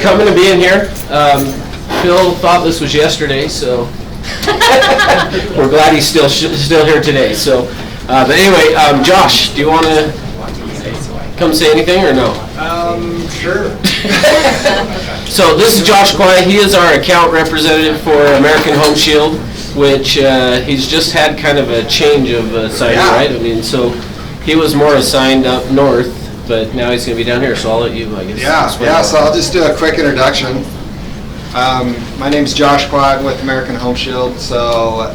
Coming and being here. Phil thought this was yesterday, so we're glad he's still here today. So, but anyway, Josh, do you want to come say anything or no? Sure. So this is Josh Quine. He is our account representative for American Home Shield, which he's just had kind of a change of assignment, right? I mean, so he was more assigned up north, but now he's going to be down here, so I'll let you, I guess. Yeah, so I'll just do a quick introduction. My name's Josh Quine with American Home Shield. So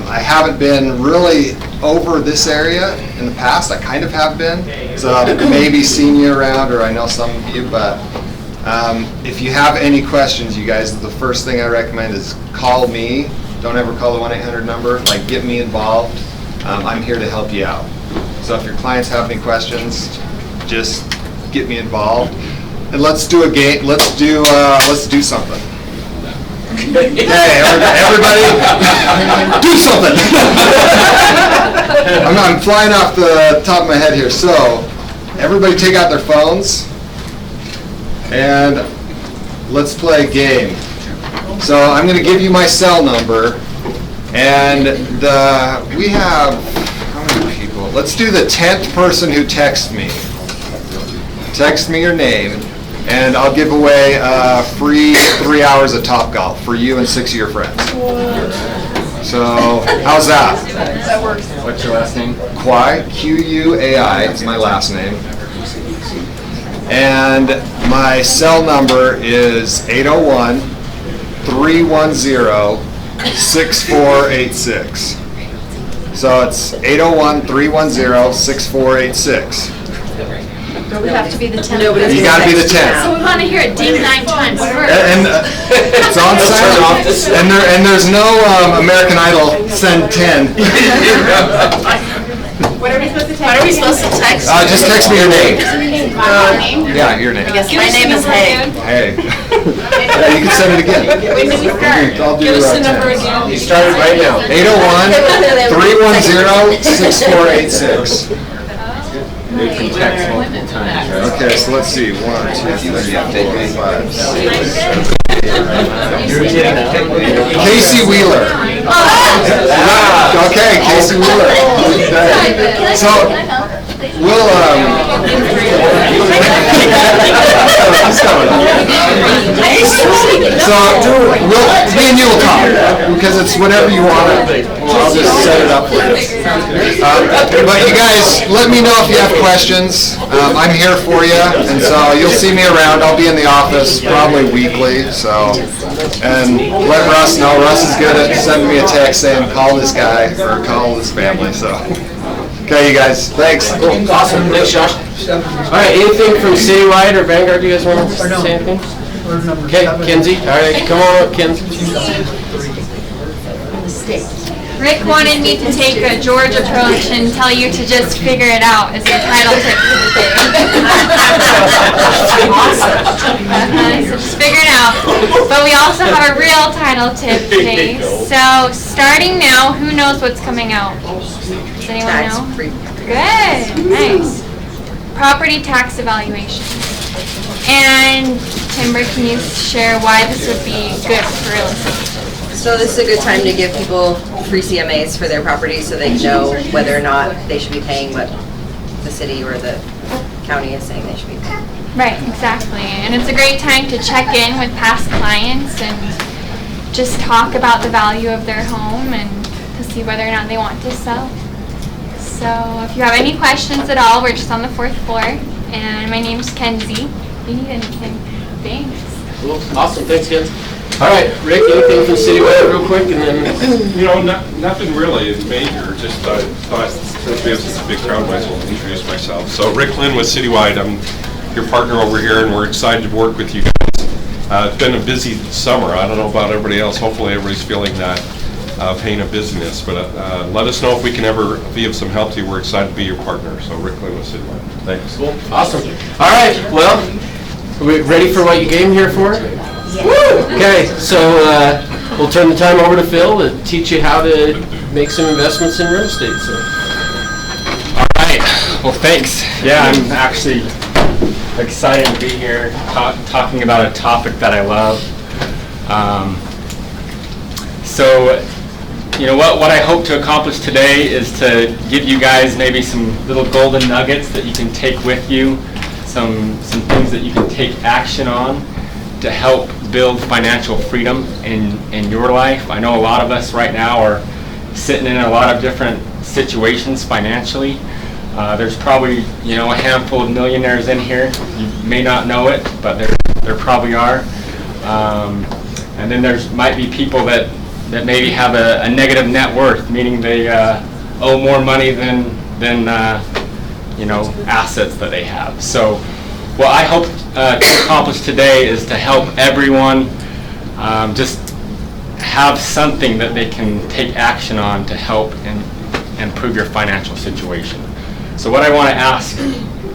I haven't been really over this area in the past. I kind of have been. So I've maybe seen you around, or I know some of you, but if you have any questions, you guys, the first thing I recommend is call me. Don't ever call the 1-800 number. Like, get me involved. I'm here to help you out. So if your clients have any questions, just get me involved. And let's do a game. Let's do something. Hey, everybody, do something. I'm flying off the top of my head here. So everybody take out their phones and let's play a game. So I'm going to give you my cell number, and we have, how many people? Let's do the 10th person who texts me. Text me your name, and I'll give away free 3 hours of Topgolf for you and 6 of your friends. So how's that? That works. What's your last name? Quai, Q-U-A-I, it's my last name. And my cell number is 801-310-6486. So it's 801-310-6486. No, we have to be the 10th. You got to be the 10th. So we want to hear it ding 9 times first. And it's on silent. And there's no American Idol send 10. What are we supposed to text? What are we supposed to text? Just text me your name. My name? Yeah, your name. Yes, my name is Hay. Hey. Yeah, you can send it again. When did we start? I'll do Give us the 10. number again. You started right now. 801-310-6486. You can text multiple times, right? Okay, so let's see. 1, 2, 3, 4, 5, 6. Casey Wheeler. Okay, Casey Wheeler. So we'll me and you will talk, because it's whatever you want. I'll just set it up for you. But you guys, let me know if you have questions. I'm here for you, and so you'll see me around. I'll be in the office probably weekly. So, and let Russ know. Russ is good at sending me a text saying call this guy or call this family. So, okay, you guys, thanks. Cool. Awesome. Thanks, Josh. All right, anything from Citywide or Vanguard? Do you guys want to say anything? Okay, Kenzie. All right, come on up, Kenzie. Rick wanted me to take a George approach and tell you to just figure it out as your title tip for the day. So just figure it out. But we also have a real title tip today. So starting now, who knows what's coming out? Does anyone know? Good. Nice. Property tax evaluation. And Timber, can you share why this would be good for real estate? So this is a good time to give people free CMAs for their property so they know whether or not they should be paying what the city or the county is saying they should be paying. Right, exactly. And it's a great time to check in with past clients and just talk about the value of their home and to see whether or not they want to sell. So if you have any questions at all, we're just on the 4th floor. And my name's Kenzie. If you need anything, thanks. Cool. Awesome. Thanks, kids. All right, Rick, anything from Citywide real quick, and then... Nothing really is major. Just thought since we have such a big crowd, might as well introduce myself. So Rick Lynn with Citywide. I'm your partner over here, and we're excited to work with you guys. It's been a busy summer. I don't know about everybody else. Hopefully everybody's feeling that pain of busyness. But let us know if we can ever be of some help to you. We're excited to be your partner. So Rick Lynn with Citywide. Thanks. Cool. Awesome. All right, well, are we ready for what you came here for? Woo! Okay, so we'll turn the time over to Phil to teach you how to make some investments in real estate. So. All right. Well, thanks. Yeah, I'm actually excited to be here talking about a topic that I love. So, what I hope to accomplish today is to give you guys maybe some little golden nuggets that you can take with you, some things that you can take action on to help build financial freedom in your life. I know a lot of us right now are sitting in a lot of different situations financially. There's probably a handful of millionaires in here. You may not know it, but there probably are. And then might be people that maybe have a negative net worth, meaning they owe more money than assets that they have. So what I hope to accomplish today is to help everyone just have something that they can take action on to help and improve your financial situation. So what I want to ask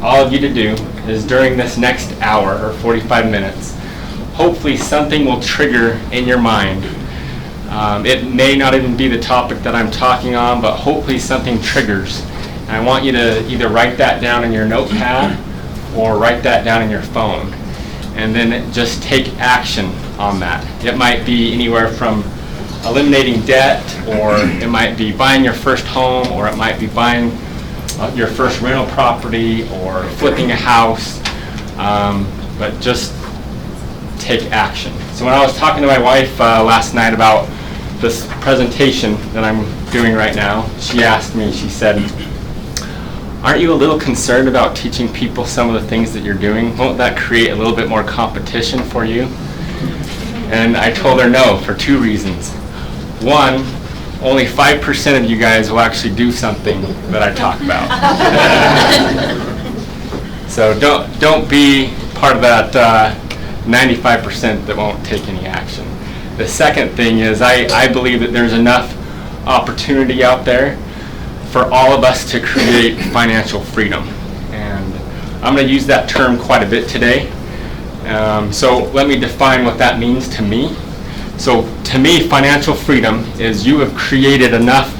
all of you to do is during this next hour or 45 minutes, hopefully something will trigger in your mind. It may not even be the topic that I'm talking on, but hopefully something triggers. And I want you to either write that down in your notepad or write that down in your phone. And then just take action on that. It might be anywhere from eliminating debt, or it might be buying your first home, or it might be buying your first rental property, or flipping a house. But just take action. So when I was talking to my wife last night about this presentation that I'm doing right now, she asked me, she said, "Aren't you a little concerned about teaching people some of the things that you're doing? Won't that create a little bit more competition for you?" And I told her no, for two reasons. One, only 5% of you guys will actually do something that I talk about. So don't be part of that 95% that won't take any action. The second thing is I believe that there's enough opportunity out there for all of us to create financial freedom. And I'm going to use that term quite a bit today. So let me define what that means to me. So to me, financial freedom is you have created enough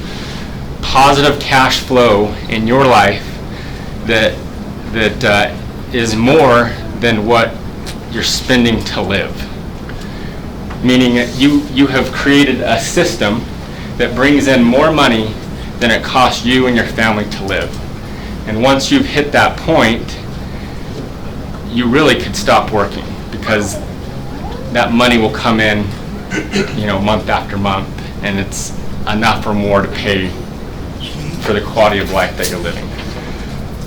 positive cash flow in your life that is more than what you're spending to live. Meaning that you have created a system that brings in more money than it costs you and your family to live. And once you've hit that point, you really could stop working, because that money will come in, month after month, and it's enough or more to pay for the quality of life that you're living.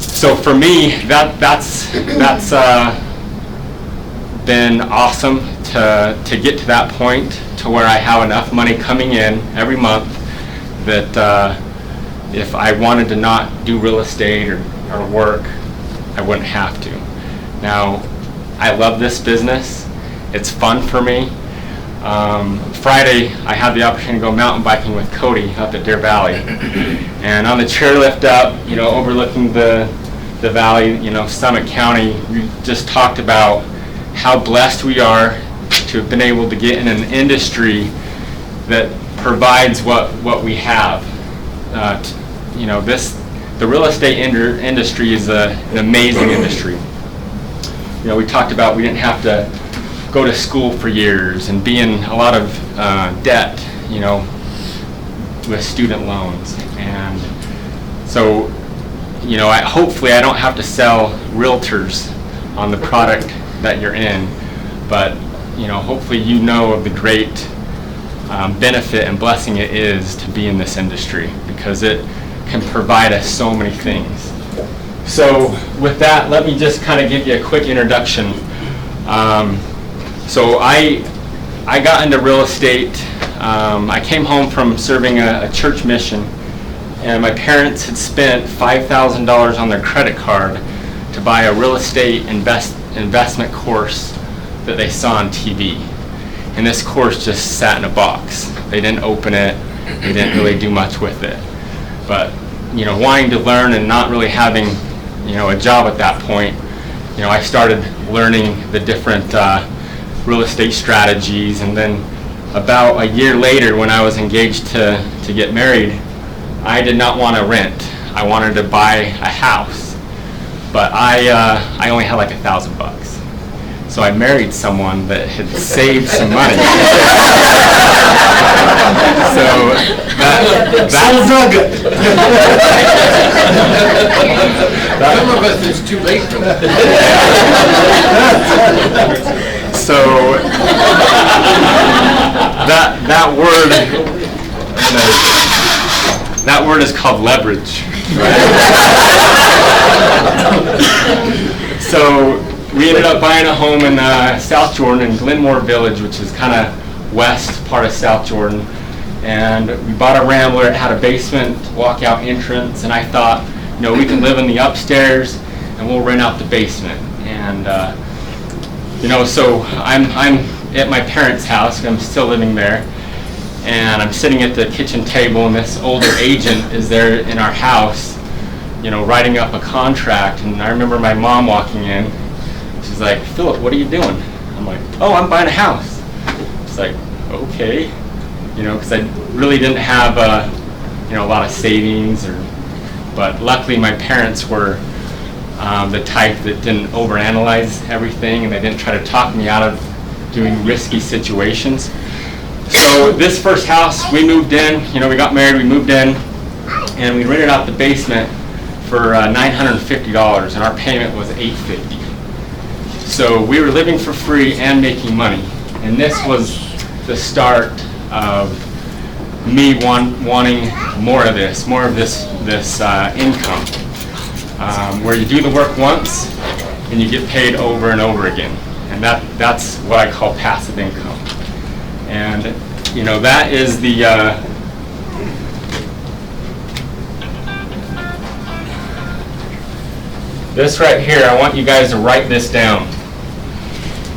So for me, that's been awesome to get to that point to where I have enough money coming in every month that if I wanted to not do real estate or work, I wouldn't have to. Now, I love this business. It's fun for me. Friday, I had the opportunity to go mountain biking with Cody up at Deer Valley. And on the chairlift up, overlooking the valley, Summit County, we just talked about how blessed we are to have been able to get in an industry that provides what we have. The real estate industry is an amazing industry. We talked about we didn't have to go to school for years and be in a lot of debt, with student loans. And so, hopefully I don't have to sell realtors on the product that you're in, but, hopefully of the great benefit and blessing it is to be in this industry, because it can provide us so many things. So with that, let me just kind of give you a quick introduction. So I got into real estate. I came home from serving a church mission, and my parents had spent $5,000 on their credit card to buy a real estate investment course that they saw on TV. And this course just sat in a box. They didn't open it. They didn't really do much with it. But, wanting to learn and not really having, a job at that point, I started learning the different real estate strategies. And then about a year later, when I was engaged to get married, I did not want to rent. I wanted to buy a house. but I only had like $1,000. So I married someone that had saved some money. So that's Some of us, it's too late for that. So that word is called leverage. So we ended up buying a home in South Jordan, in Glenmore Village, which is kind of west part of South Jordan. And we bought a Rambler. It had a basement walkout entrance, and I thought, we can live in the upstairs, and we'll rent out the basement. And so I'm at my parents' house. I'm still living there, and I'm sitting at the kitchen table, and this older agent is there in our house, writing up a contract. And I remember my mom walking in. She's like, "Philip, what are you doing?" I'm like, "Oh, I'm buying a house." It's like, okay, because I really didn't have a lot of savings, but luckily my parents were the type that didn't overanalyze everything, and they didn't try to talk me out of doing risky situations. So this first house, we moved in, we got married, we moved in, and we rented out the basement for $950, and our payment was $850. So we were living for free and making money, and this was the start of me wanting more of this income, where you do the work once and you get paid over and over again, and that's what I call passive income. And that is the this right here. I want you guys to write this down,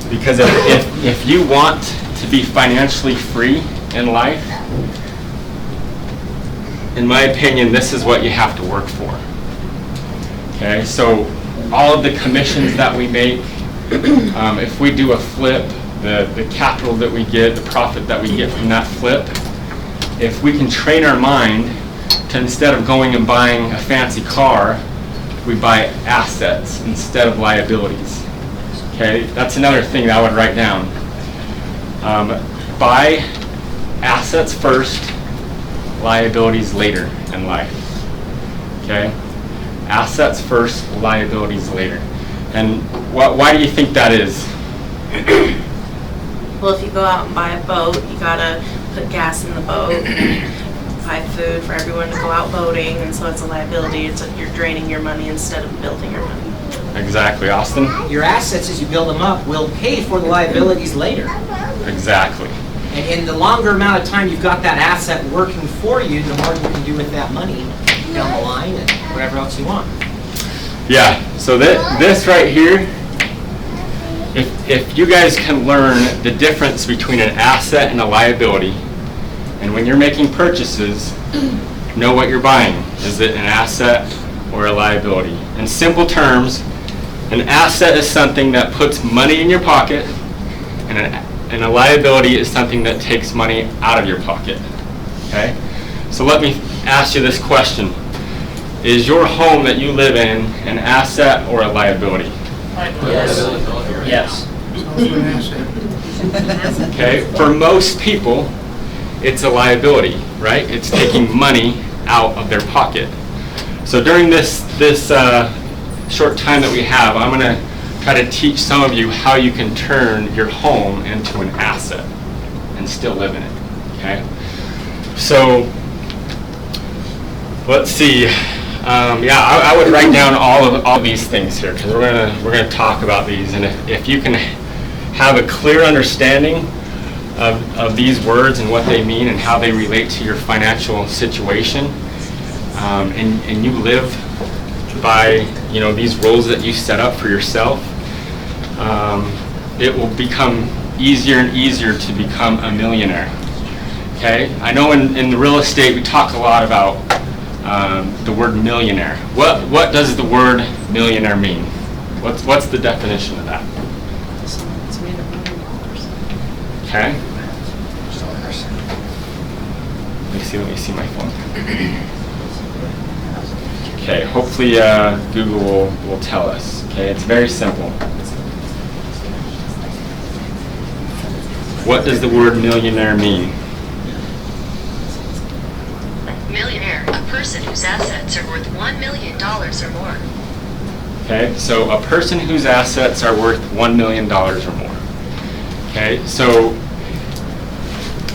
because if you want to be financially free in life, in my opinion, this is what you have to work for. Okay, so all of the commissions that we make, if we do a flip, the capital that we get, the profit that we get from that flip, if we can train our mind to, instead of going and buying a fancy car, we buy assets instead of liabilities. Okay, that's another thing that I would write down. Buy assets first, liabilities later in life. Okay, assets first, liabilities later. And why do you think that is? Well, if you go out and buy a boat, you gotta put gas in the boat, buy food for everyone to go out boating, and so it's a liability. It's like you're draining your money instead of building your money. Exactly, Austin? Your assets, as you build them up, will pay for the liabilities later. Exactly. And in the longer amount of time you've got that asset working for you, the more you can do with that money down the line and whatever else you want. Yeah, so this right here, if you guys can learn the difference between an asset and a liability, and when you're making purchases, know what you're buying. Is it an asset or a liability? In simple terms, an asset is something that puts money in your pocket, and a liability is something that takes money out of your pocket. Okay? So let me ask you this question. Is your home that you live in an asset or a liability? Yes. Okay, for most people, it's a liability, right? It's taking money out of their pocket. So during this short time that we have, I'm going to try to teach some of you how you can turn your home into an asset and still live in it. Okay. So let's see. I would write down all these things here, because we're gonna talk about these, and if you can have a clear understanding of these words and what they mean and how they relate to your financial situation, and you live by these rules that you set up for yourself, it will become easier and easier to become a millionaire. Okay, I know in the real estate we talk a lot about the word millionaire. What does the word millionaire mean? What's the definition of that? Okay. Let me see my phone. Okay, hopefully Google will tell us. Okay, it's very simple. What does the word millionaire mean? Millionaire, a person whose assets are worth $1 million or more. Okay, so a person whose assets are worth $1 million or more. Okay, so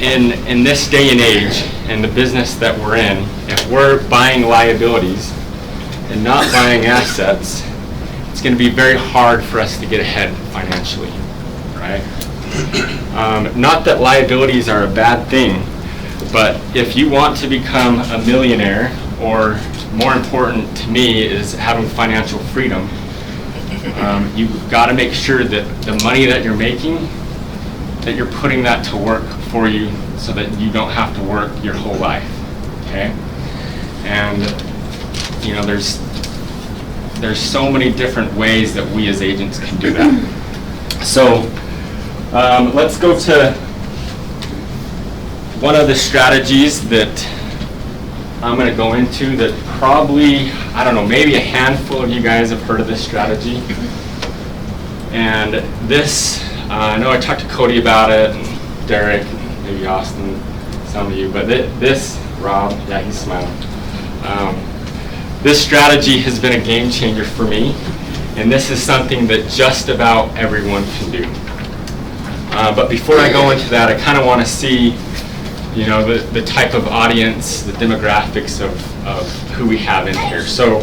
in this day and age, in the business that we're in, if we're buying liabilities and not buying assets, it's going to be very hard for us to get ahead financially, right? Not that liabilities are a bad thing, but if you want to become a millionaire, or more important to me is having financial freedom, you've got to make sure that the money that you're making, that you're putting that to work for you so that you don't have to work your whole life, okay? And, you know, there's so many different ways that we as agents can do that. So, let's go to one of the strategies that I'm going to go into that probably, I don't know, maybe a handful of you guys have heard of this strategy. And this, I know I talked to Cody about it, and Derek, and maybe Austin, some of you, but this, Rob, yeah, he's smiling. This strategy has been a game changer for me, and this is something that just about everyone can do. But before I go into that, I kind of want to see, you know, the type of audience, the demographics of who we have in here. So,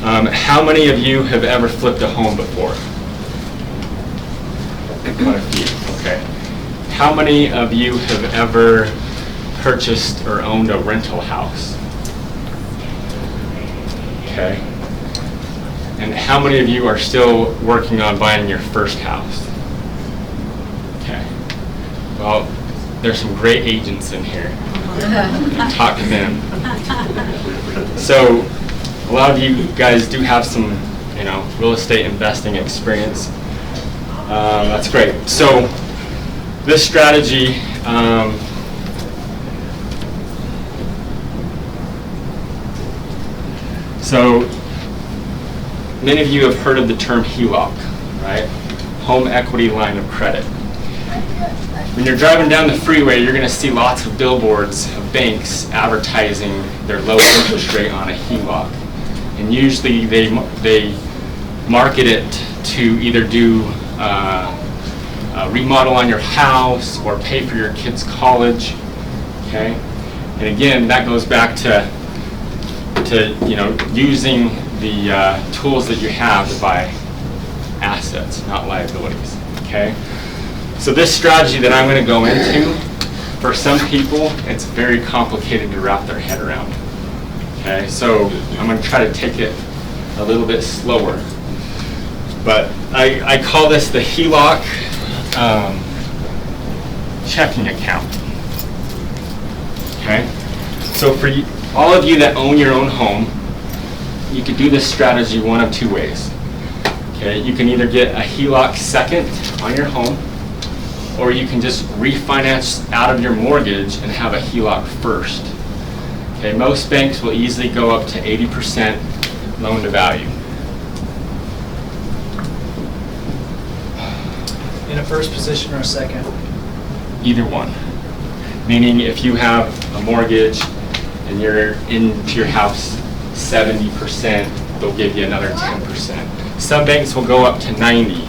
how many of you have ever flipped a home before? Quite a few, okay. How many of you have ever purchased or owned a rental house? Okay. And how many of you are still working on buying your first house? Okay. Well, there's some great agents in here. Talk to them. So, a lot of you guys do have some, you know, real estate investing experience. That's great. So, this strategy, so many of you have heard of the term HELOC, right? Home Equity Line of Credit. When you're driving down the freeway, you're going to see lots of billboards of banks advertising their low interest rate on a HELOC. And usually they market it to either do a remodel on your house or pay for your kids' college. Okay? And again, that goes back to you know, using the tools that you have to buy assets, not liabilities. Okay? So this strategy that I'm going to go into, for some people, it's very complicated to wrap their head around. Okay, so I'm going to try to take it a little bit slower. But I call this the HELOC checking account. Okay, so for all of you that own your own home, you could do this strategy one of two ways. Okay, you can either get a HELOC second on your home, or you can just refinance out of your mortgage and have a HELOC first. Okay, most banks will easily go up to 80% loan to value. In a first position or a second? Either one. Meaning if you have a mortgage and you're into your house 70%, they'll give you another 10%. Some banks will go up to 90%.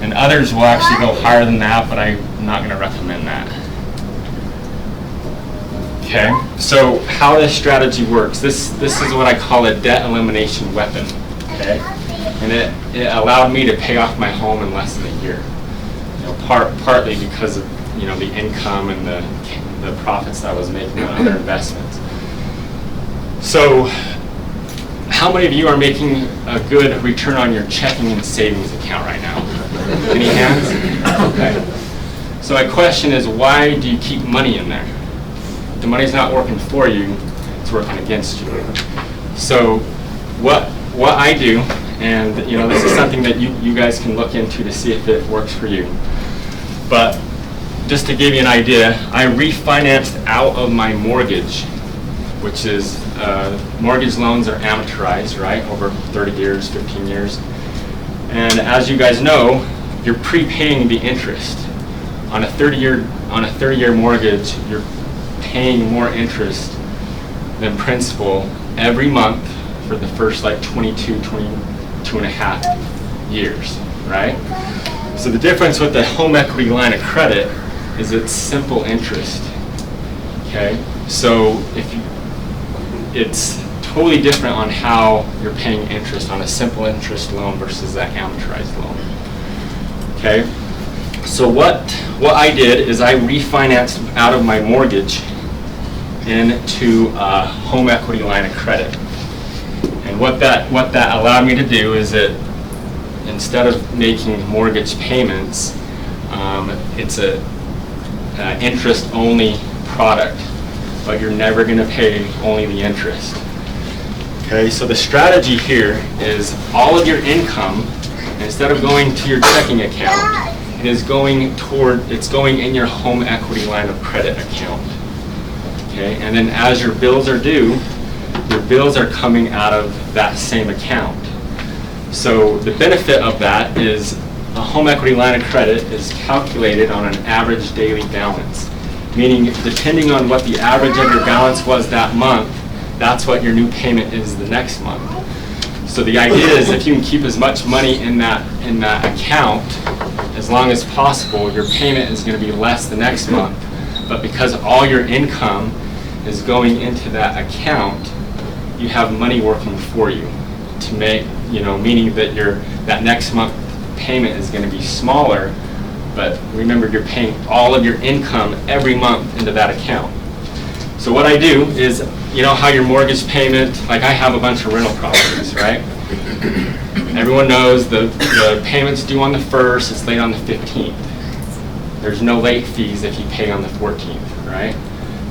And others will actually go higher than that, but I'm not going to recommend that. Okay, so how this strategy works, this is what I call a debt elimination weapon. Okay, and it allowed me to pay off my home in less than a year. You know, partly because of, you know, the income and the profits that I was making on other investments. So, how many of you are making a good return on your checking and savings account right now? Any hands? Okay. So my question is, why do you keep money in there? If the money's not working for you, it's working against you. So what I do, and you know, this is something that you guys can look into to see if it works for you. But just to give you an idea, I refinanced out of my mortgage, which is mortgage loans are amortized, right, over 30 years, 15 years. And as you guys know, you're prepaying the interest. On a 30-year mortgage, you're paying more interest than principal every month for the first like 22 and a half years, right? So the difference with the home equity line of credit is it's simple interest, okay? So it's totally different on how you're paying interest on a simple interest loan versus that amortized loan, okay? So what I did is I refinanced out of my mortgage into a home equity line of credit. And what that allowed me to do is that instead of making mortgage payments, it's a interest-only product, but you're never going to pay only the interest. Okay, so the strategy here is all of your income, instead of going to your checking account, it's going in your home equity line of credit account. Okay, and then as your bills are due, your bills are coming out of that same account. So the benefit of that is a home equity line of credit is calculated on an average daily balance, meaning depending on what the average of your balance was that month, that's what your new payment is the next month. So the idea is if you can keep as much money in that account as long as possible, your payment is going to be less the next month. But because all your income is going into that account, you have money working for you to make, meaning that that next month payment is going to be smaller, but remember you're paying all of your income every month into that account. So what I do is, how your mortgage payment, like I have a bunch of rental properties, right? Everyone knows the payment's due on the 1st, it's late on the 15th. There's no late fees if you pay on the 14th, right?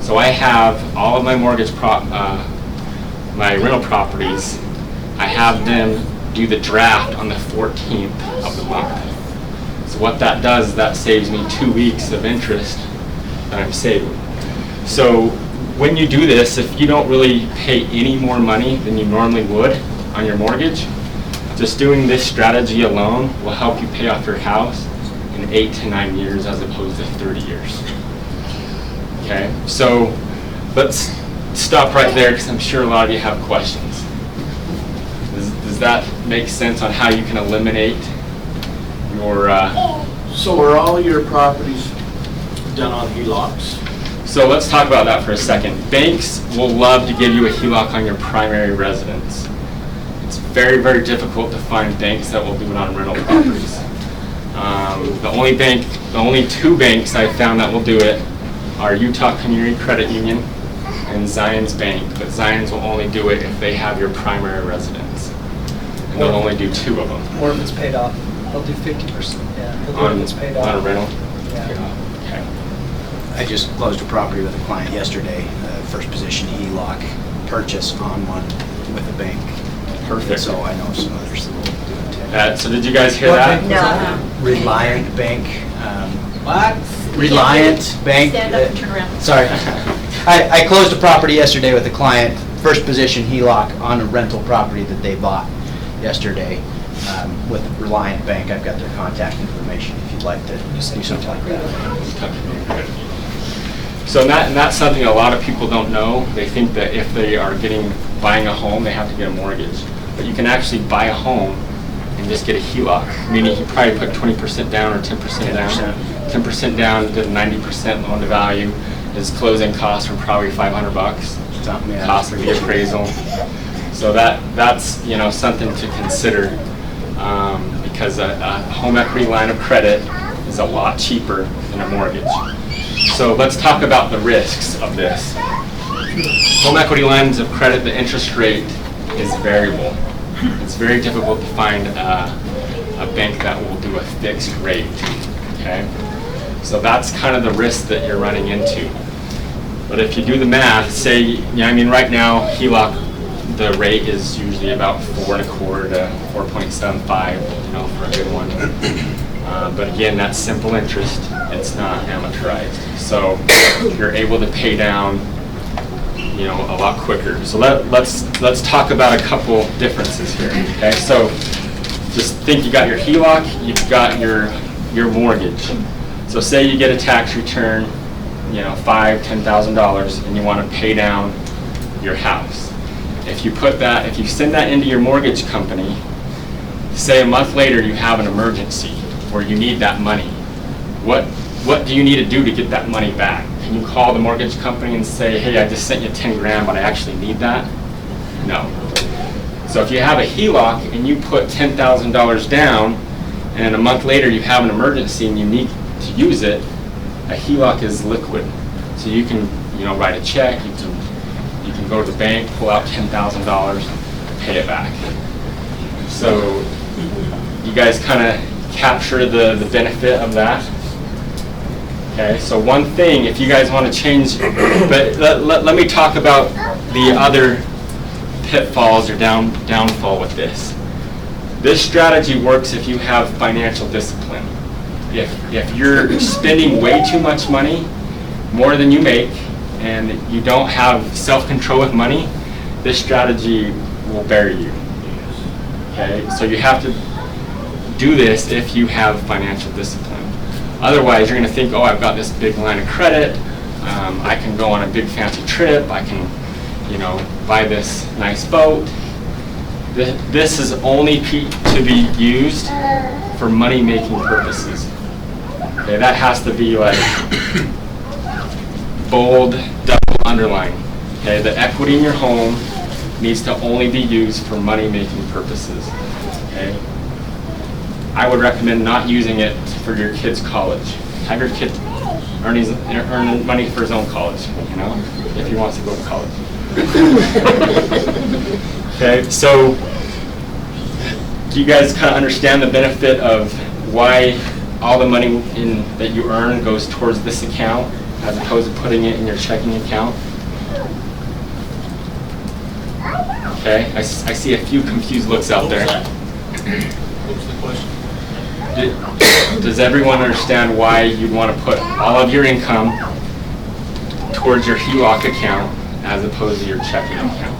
So I have all of my my rental properties, I have them do the draft on the 14th of the month. So what that does is that saves me 2 weeks of interest that I'm saving. So when you do this, if you don't really pay any more money than you normally would on your mortgage, just doing this strategy alone will help you pay off your house in 8 to 9 years as opposed to 30 years. Okay, so let's stop right there because I'm sure a lot of you have questions. Does that make sense on how you can eliminate your... So are all your properties done on HELOCs? So let's talk about that for a second. Banks will love to give you a HELOC on your primary residence. It's very, very difficult to find banks that will do it on rental properties. The only two banks I've found that will do it are Utah Community Credit Union and Zions Bank, but Zions will only do it if they have your primary residence. And they'll only do 2 of them. Or if it's paid off. They'll do 50%. Yeah, they'll do it if it's paid off. On a rental? Yeah. Okay. I just closed a property with a client yesterday, first position HELOC purchase on one with a bank. Perfect. So I know some others that will do it too. So did you guys hear that? No. Reliant Bank. What? Reliant Bank. Stand up and turn around. Sorry. I closed a property yesterday with a client, first position HELOC on a rental property that they bought yesterday with Reliant Bank. I've got their contact information if you'd like to do something like that. So that's something a lot of people don't know. They think that if they are buying a home, they have to get a mortgage. But you can actually buy a home and just get a HELOC, meaning you probably put 20% down or 10% down. 10% down to 90% loan to value. His closing costs are probably $500. Cost of the appraisal. So that's something to consider because a home equity line of credit is a lot cheaper than a mortgage. So let's talk about the risks of this. Home equity lines of credit, the interest rate is variable. It's very difficult to find a bank that will do a fixed rate. Okay, so that's kind of the risk that you're running into. But if you do the math, say, right now HELOC, the rate is usually about 4.25 to 4.75, for a good one. But again, that's simple interest. It's not amortized. So you're able to pay down you know, a lot quicker. So let's talk about a couple differences here. Okay, so just think you got your HELOC, you've got your mortgage. So say you get a tax return, you know, $5,000-$10,000, and you want to pay down your house. If you send that into your mortgage company, say a month later you have an emergency where you need that money. What do you need to do to get that money back? Can you call the mortgage company and say, hey, I just sent you 10 grand, but I actually need that? No. So if you have a HELOC and you put $10,000 down, and a month later you have an emergency and you need to use it, a HELOC is liquid. So you can, you know, write a check, you can go to the bank, pull out $10,000, pay it back. So you guys kind of capture the benefit of that. Okay, so one thing, if you guys want to change, but let me talk about the other pitfalls or downfall with this. This strategy works if you have financial discipline. If you're spending way too much money, more than you make, and you don't have self-control with money, this strategy will bury you. Okay, so you have to do this if you have financial discipline. Otherwise, you're going to think, oh, I've got this big line of credit, I can go on a big fancy trip, I can, you know, buy this nice boat. This is only to be used for money-making purposes. Okay, that has to be like bold, double underline. Okay, the equity in your home needs to only be used for money-making purposes. Okay, I would recommend not using it for your kid's college. Have your kid earn money for his own college, you know, if he wants to go to college. Okay, so do you guys kind of understand the benefit of why all the money that you earn goes towards this account as opposed to putting it in your checking account? Okay, I see a few confused looks out there. What was the question? Does everyone understand why you'd want to put all of your income towards your HELOC account as opposed to your checking account?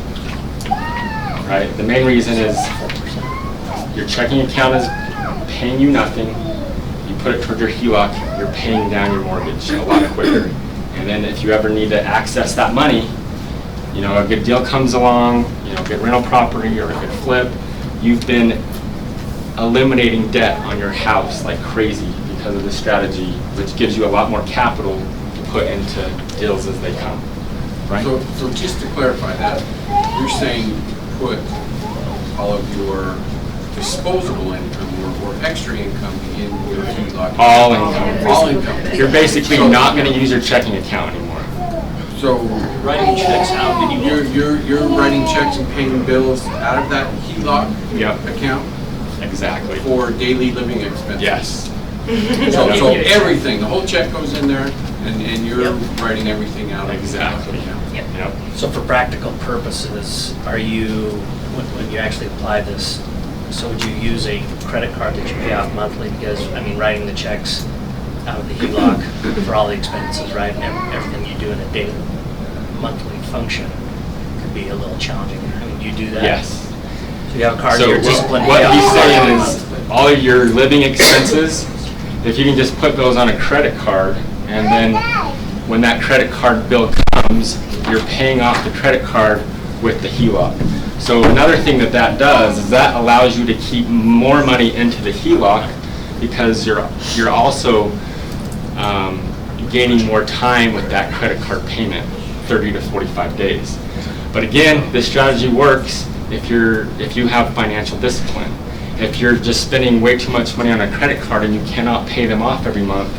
Right? The main reason is your checking account is paying you nothing. You put it towards your HELOC, you're paying down your mortgage a lot quicker. And then if you ever need to access that money, you know, a good deal comes along, you know, a good rental property or a good flip, you've been eliminating debt on your house like crazy because of this strategy, which gives you a lot more capital to put into deals as they come, right? So just to clarify that, you're saying put all of your disposable income or extra income in your HELOC. All income. All income. You're basically not going to use your checking account anymore. So Writing checks out, you're writing checks and paying bills out of that HELOC account? Exactly. For daily living expenses? Yes. So everything, the whole check goes in there, and you're writing everything out. Exactly. Yep. So for practical purposes, are you, when you actually apply this, so would you use a credit card that you pay off monthly? Because, I mean, writing the checks out of the HELOC for all the expenses, right, and everything you do in a daily, monthly function could be a little challenging. I mean, do you do that? Yes. So you have a card, So you're disciplined. what he's saying is all of your living expenses, if you can just put those on a credit card, and then when that credit card bill comes, you're paying off the credit card with the HELOC. So another thing that does is that allows you to keep more money into the HELOC because you're also gaining more time with that credit card payment, 30 to 45 days. But again, this strategy works if you have financial discipline. If you're just spending way too much money on a credit card and you cannot pay them off every month,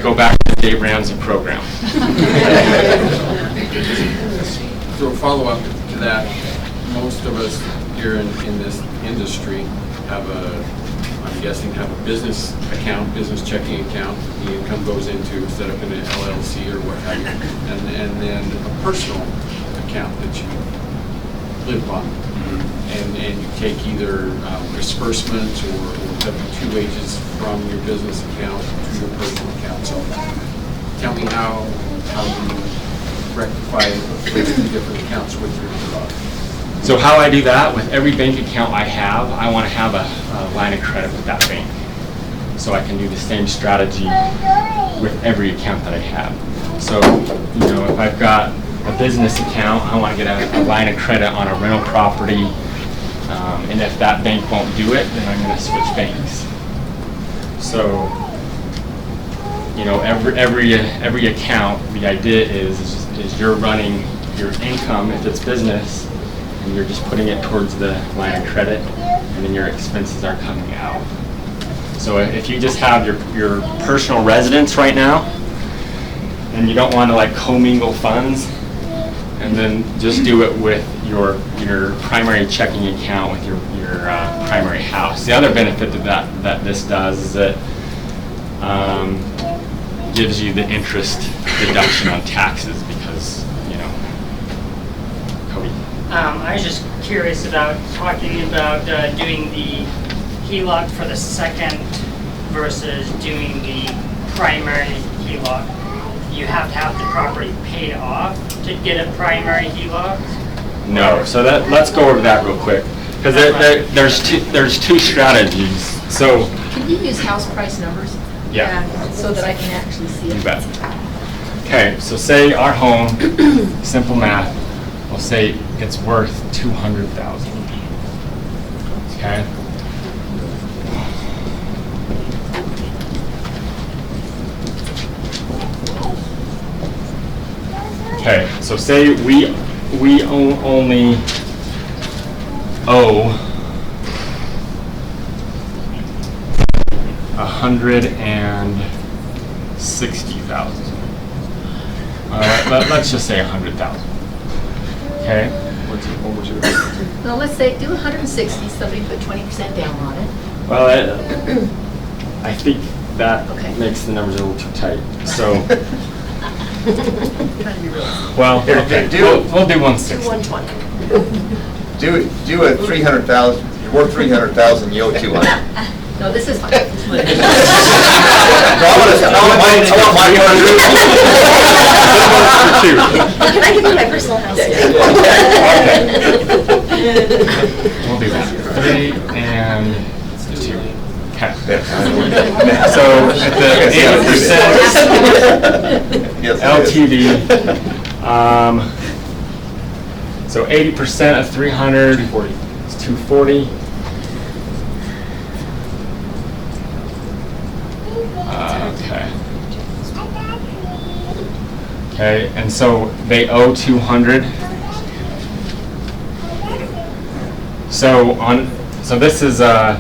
go back to the Dave Ramsey program. So follow up to that, most of us here in this industry have I'm guessing have a business account, business checking account. The income goes into, set up in an LLC or what have you, and then a personal account that you live on. And you take either disbursements or W-2 wages from your business account to your personal account. So tell me how you rectify the different accounts with your HELOC. So how I do that, with every bank account I have, I want to have a line of credit with that bank. So I can do the same strategy with every account that I have. So, you know, if I've got a business account, I want to get a line of credit on a rental property, and if that bank won't do it, then I'm going to switch banks. So, you know, every account, the idea is you're running your income if it's business, and you're just putting it towards the line of credit, and then your expenses are coming out. So if you just have your personal residence right now, and you don't want to like commingle funds, and then just do it with your primary checking account with your primary house. The other benefit that this does is that gives you the interest deduction on taxes because, you know, Cody. I was just curious about talking about doing the HELOC for the second versus doing the primary HELOC. You have to have the property paid off to get a primary HELOC? No, so let's go over that real quick because there's two strategies. So can you use house price numbers? Yeah. So that I can actually see it. You bet. Okay, so say our home, simple math, we'll say it's worth $200,000. Okay. Okay, so say we only owe $160,000. Let's just say 100,000. Okay. What was your? No, let's say do 160. Somebody put 20% down on it. Well, I think that makes the numbers a little too tight. So. Well, okay. We'll do 160. Do 120. Do a 300,000. You're worth 300,000. You owe 200. No, this is fine. I want my Can I give you my personal house? We'll do that. 3 and 2. Okay. So at the 80% LTV, so 80% of 300 is 240. Okay. Okay, and so they owe 200. So this is a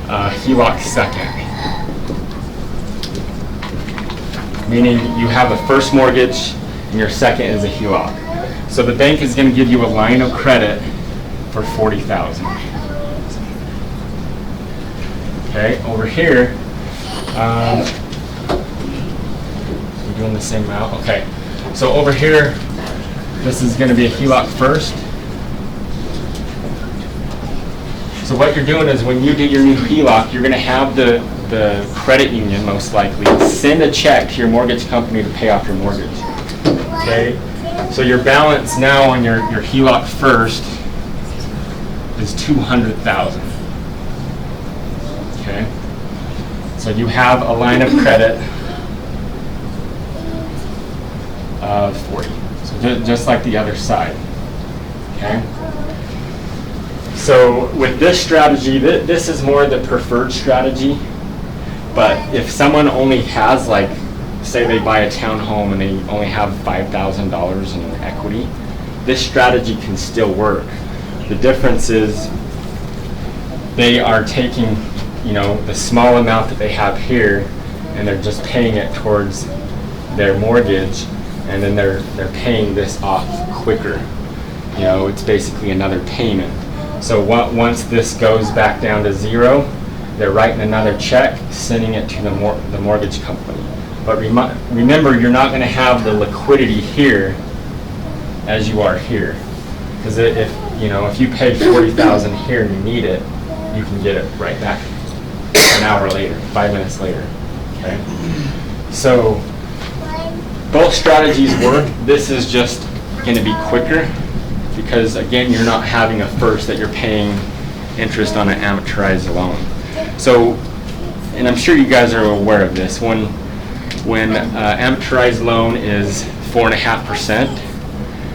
HELOC second, meaning you have a first mortgage and your second is a HELOC. So the bank is going to give you a line of credit for $40,000. Okay, over here, we're doing the same amount. Okay, so over here, this is going to be a HELOC first. So what you're doing is when you do your new HELOC, you're going to have the credit union, most likely, send a check to your mortgage company to pay off your mortgage. Okay? So your balance now on your HELOC first is $200,000. Okay? So you have a line of credit of 40. So just like the other side. Okay? So with this strategy, this is more the preferred strategy. But if someone only has, like, say they buy a townhome and they only have $5,000 in equity, this strategy can still work. The difference is they are taking, you know, the small amount that they have here and they're just paying it towards their mortgage, and then they're paying this off quicker. You know, it's basically another payment. So once this goes back down to zero, they're writing another check, sending it to the mortgage company. But remember, you're not going to have the liquidity here as you are here, because if you pay $40,000 here and you need it, you can get it right back an hour later, 5 minutes later. Okay. So both strategies work. This is just going to be quicker because, again, you're not having a first that you're paying interest on an amortized loan. So, and I'm sure you guys are aware of this, when amortized loan is 4.5%,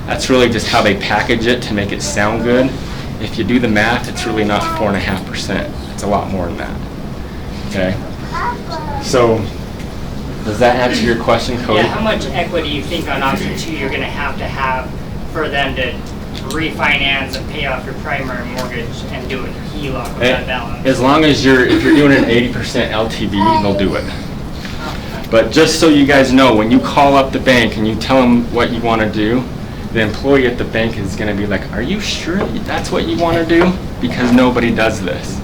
that's really just how they package it to make it sound good. If you do the math, it's really not 4.5%. It's a lot more than that. Okay? So, does that answer your question, Cody? Yeah, how much equity you think on option 2 you're going to have for them to refinance and pay off your primary mortgage and do a HELOC with that balance? As long as if you're doing an 80% LTV, they'll do it. But just so you guys know, when you call up the bank and you tell them what you want to do, the employee at the bank is going to be like, are you sure that's what you want to do? Because nobody does this.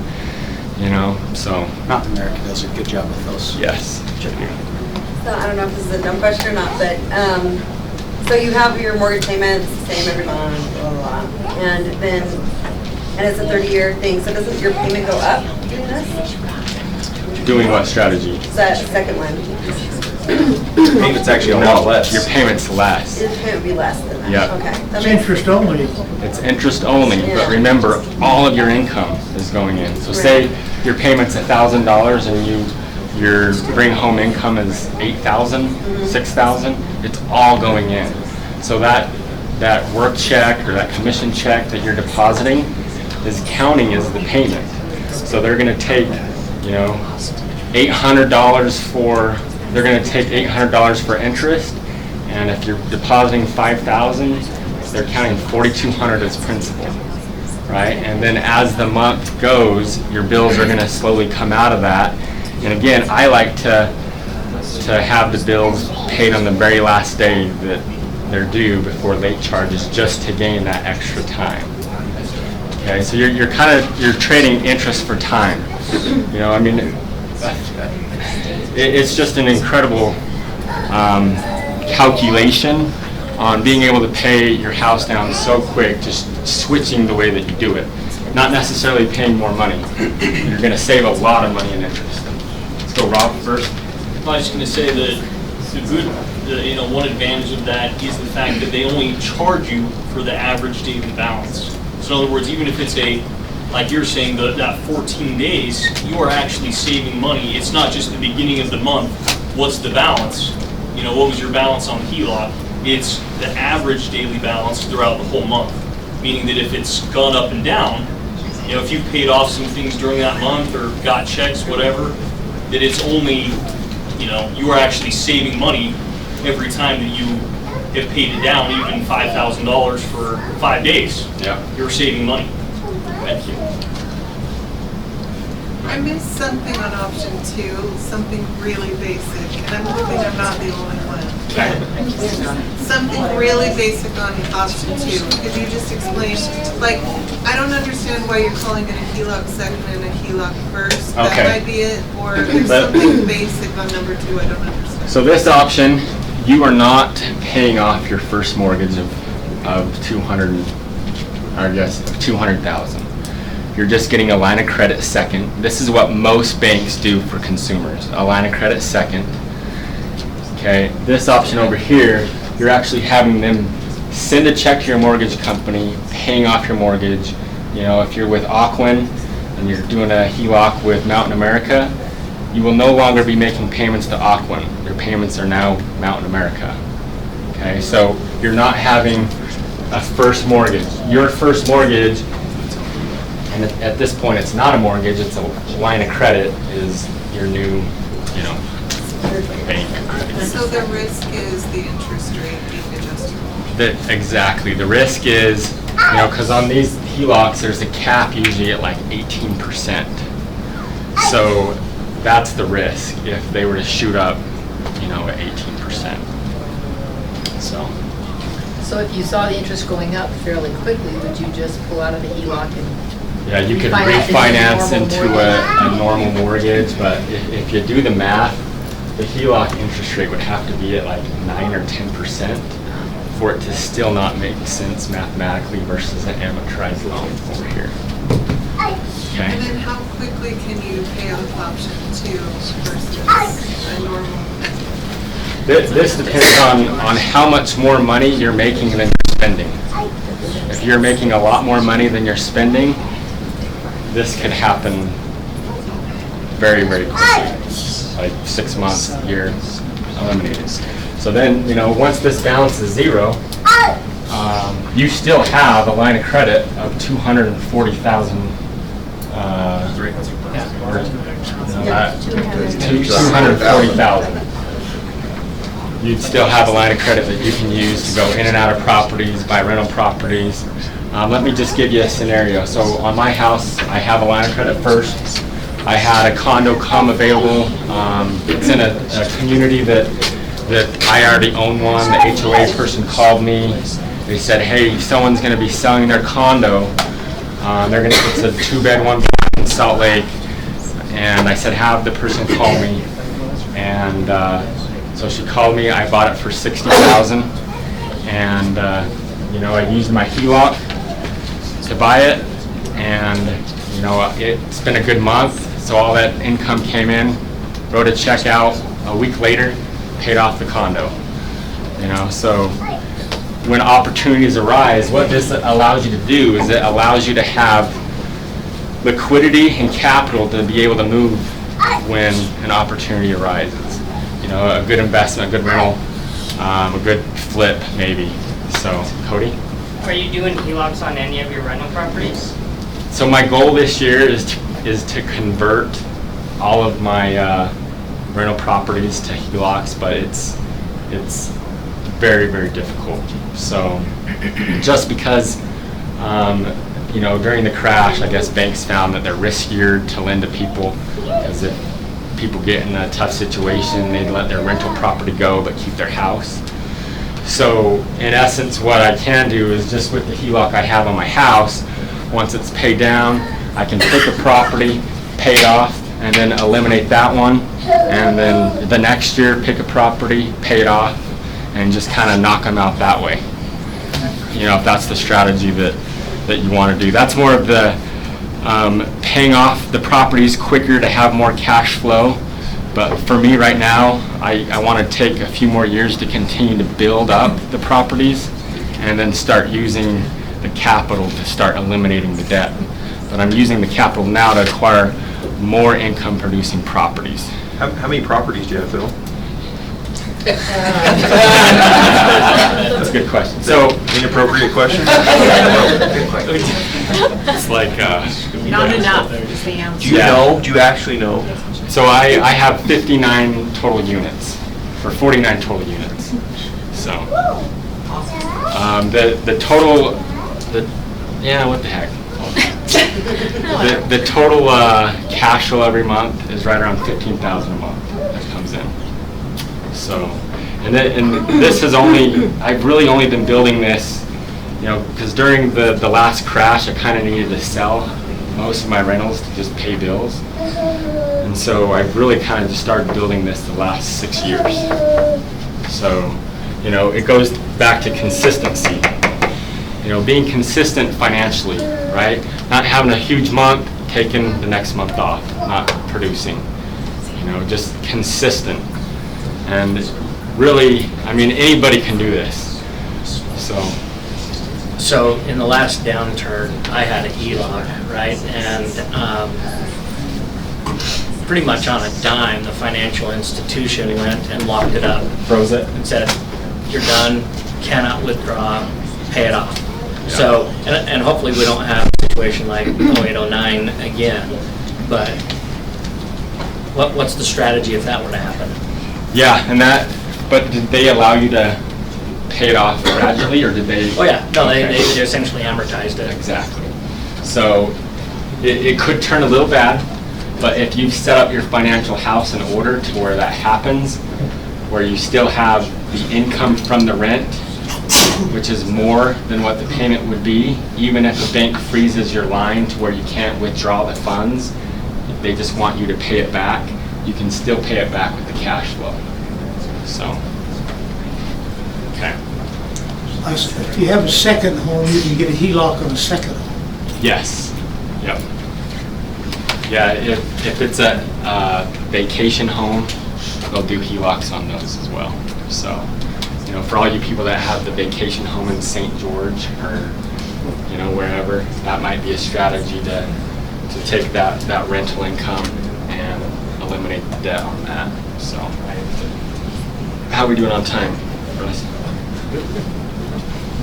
You know, so. Mountain America does a good job with those. Yes. So I don't know if this is a dumb question or not, but so you have your mortgage payments the same every month, blah, blah, blah, and it's a 30-year thing. So doesn't your payment go up doing this? Doing what strategy? That second one. Payment's actually a lot less. Your payment's less. Your payment would be less than that. Yeah. Okay. It's interest only. It's interest only, but remember, all of your income is going in. So say your payment's $1,000 and your bring home income is $8,000, $6,000, it's all going in. So that work check or that commission check that you're depositing is counting as the payment. So they're going to take, $800 for interest, and if you're depositing $5,000, they're counting $4,200 as principal, right? And then as the month goes, your bills are going to slowly come out of that. And again, I like to have the bills paid on the very last day that they're due before late charges, just to gain that extra time. Okay, so you're trading interest for time. It's just an incredible calculation on being able to pay your house down so quick, just switching the way that you do it. Not necessarily paying more money. You're going to save a lot of money in interest. Let's go Rob first. I was just going to say that one advantage of that is the fact that they only charge you for the average daily balance. So in other words, even if it's like you're saying, that 14 days, you are actually saving money. It's not just the beginning of the month. What's the balance? What was your balance on the HELOC? It's the average daily balance throughout the whole month. Meaning that if it's gone up and down, if you've paid off some things during that month or got checks, whatever, that it's only, you are actually saving money every time that you have paid it down, even $5,000 for 5 days. Yeah. You're saving money. Thank you. I missed something on option 2, something really basic, and I'm hoping I'm not the only one. Something really basic on option 2. Could you just explain, I don't understand why you're calling it a HELOC second and a HELOC first. Okay. That might be it, or there's something basic on number 2 I don't understand. So this option, you are not paying off your first mortgage of $200,000. You're just getting a line of credit second. This is what most banks do for consumers, a line of credit second. Okay, this option over here, you're actually having them send a check to your mortgage company, paying off your mortgage. If you're with Aquin and you're doing a HELOC with Mountain America, you will no longer be making payments to Aquin. Your payments are now Mountain America. Okay, so you're not having a first mortgage. Your first mortgage, and at this point it's not a mortgage, it's a line of credit, is your new, bank credit. So the risk is the interest rate being adjusted? Exactly. The risk is, because on these HELOCs there's a cap usually at like 18%. So that's the risk if they were to shoot up, at 18%. So if you saw the interest going up fairly quickly, would you just pull out of the HELOC and? Yeah, you could refinance into a normal mortgage, but if you do the math, the HELOC interest rate would have to be at like 9 or 10% for it to still not make sense mathematically versus an amortized loan over here. Okay. And then how quickly can you pay off option 2 versus a normal? This depends on how much more money you're making than you're spending. If you're making a lot more money than you're spending, this could happen very, very quickly, like 6 months, a year, eliminated. So then, once this balance is zero, you still have a line of credit of $240,000. 240,000. You'd still have a line of credit that you can use to go in and out of properties, buy rental properties. Let me just give you a scenario. So on my house, I have a line of credit first. I had a condo come available. It's in a community that I already own one. The HOA person called me. They said, hey, someone's going to be selling their condo. It's a 2-bed, 1-bath in Salt Lake. And I said, have the person call me. And so she called me. I bought it for $60,000. And I used my HELOC to buy it. And it's been a good month. So all that income came in. Wrote a check out. A week later, paid off the condo. So when opportunities arise, what this allows you to do is it allows you to have liquidity and capital to be able to move when an opportunity arises. A good investment, a good rental, a good flip maybe. So, Cody? Are you doing HELOCs on any of your rental properties? So my goal this year is to convert all of my rental properties to HELOCs, but it's very, very difficult. So just because during the crash, I guess banks found that they're riskier to lend to people, because if people get in a tough situation, they let their rental property go but keep their house. So in essence, what I can do is just with the HELOC I have on my house, once it's paid down, I can pick a property, pay it off, and then eliminate that one, and then the next year pick a property, pay it off, and just kind of knock them out that way. If that's the strategy that you want to do. That's more of the paying off the properties quicker to have more cash flow. But for me right now, I want to take a few more years to continue to build up the properties and then start using the capital to start eliminating the debt. But I'm using the capital now to acquire more income producing properties. How many properties do you have, Phil? That's a good question. So, inappropriate question? It's like Not enough is the answer. Do you know? Do you actually know? So I have 59 total units, or 49 total units. So the total, what the heck? The total cash flow every month is right around $15,000 a month that comes in. So, and this has I've really only been building this, because during the last crash, I kind of needed to sell most of my rentals to just pay bills. And so I've really kind of just started building this the last 6 years. So, it goes back to consistency. Being consistent financially, right? Not having a huge month, taking the next month off, not producing. Just consistent. And really, anybody can do this. So in the last downturn, I had a HELOC, right? And pretty much on a dime, the financial institution went and locked it up. Froze it? And said, you're done, cannot withdraw, pay it off. Yeah. So, and hopefully we don't have a situation like 0809 again, but what's the strategy if that were to happen? Yeah, but did they allow you to pay it off gradually, or did they? Oh yeah, no, they essentially amortized it. Exactly. So it could turn a little bad, but if you set up your financial house in order to where that happens, where you still have the income from the rent, which is more than what the payment would be, even if the bank freezes your line to where you can't withdraw the funds, they just want you to pay it back, you can still pay it back with the cash flow. So, okay. If you have a second home, you can get a HELOC on a second home. Yes. Yep. Yeah, if it's a vacation home, they'll do HELOCs on those as well. So, you know, for all you people that have the vacation home in St. George or, you know, wherever, that might be a strategy to take that rental income and eliminate the debt on that. So, how are we doing on time, Russ?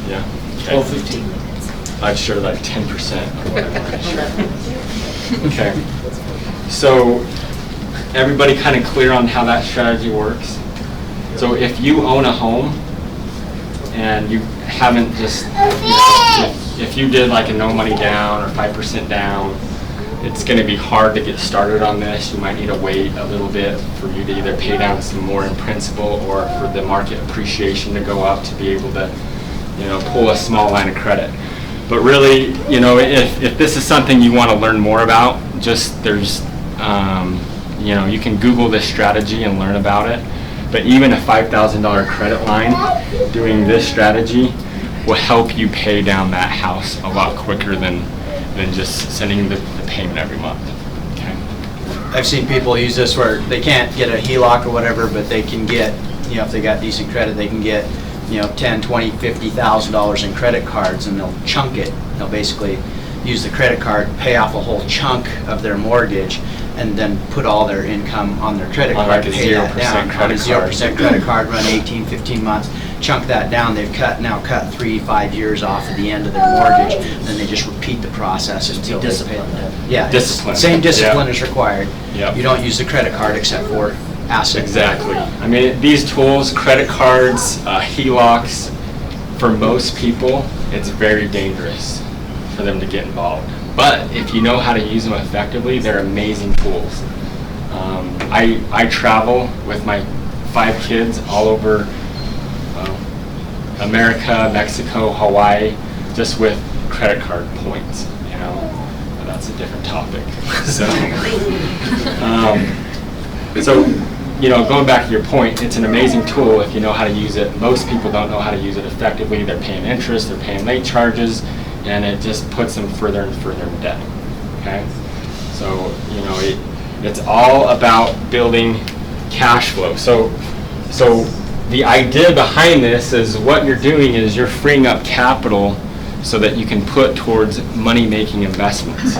Yeah. Okay. 15 minutes. I'd sure like 10% of what I wanted. Okay. So, everybody kind of clear on how that strategy works? So if you own a home and you haven't just, you know, if you did like a no money down or 5% down, it's going to be hard to get started on this. You might need to wait a little bit for you to either pay down some more in principal or for the market appreciation to go up to be able to, you know, pull a small line of credit. But really, you know, if this is something you want to learn more about, just there's, you know, you can Google this strategy and learn about it. But even a $5,000 credit line doing this strategy will help you pay down that house a lot quicker than just sending the payment every month. Okay. I've seen people use this where they can't get a HELOC or whatever, but they can get, you know, if they got decent credit, they can get, you know, $10,000, $20,000, $50,000 in credit cards, and they'll chunk it. They'll basically use the credit card, pay off a whole chunk of their mortgage, and then put all their income on their credit card, like a pay that down. On a 0% credit card, run 18, 15 months, chunk that down. They've now cut 3-5 years off at the end of their mortgage, and then they just repeat the process until they pay it. Yeah, Discipline. same discipline Yep. is required. Yep. You don't use the credit card except for asset. Exactly. I mean, these tools, credit cards, HELOCs, for most people, it's very dangerous for them to get involved. But if you know how to use them effectively, they're amazing tools. I travel with my 5 kids all over America, Mexico, Hawaii, just with credit card points, you know. But that's a different topic. So, you know, going back to your point, it's an amazing tool if you know how to use it. Most people don't know how to use it effectively. They're paying interest, they're paying late charges, and it just puts them further and further in debt. Okay? So, you know, it's all about building cash flow. So the idea behind this is what you're doing is you're freeing up capital so that you can put towards money-making investments.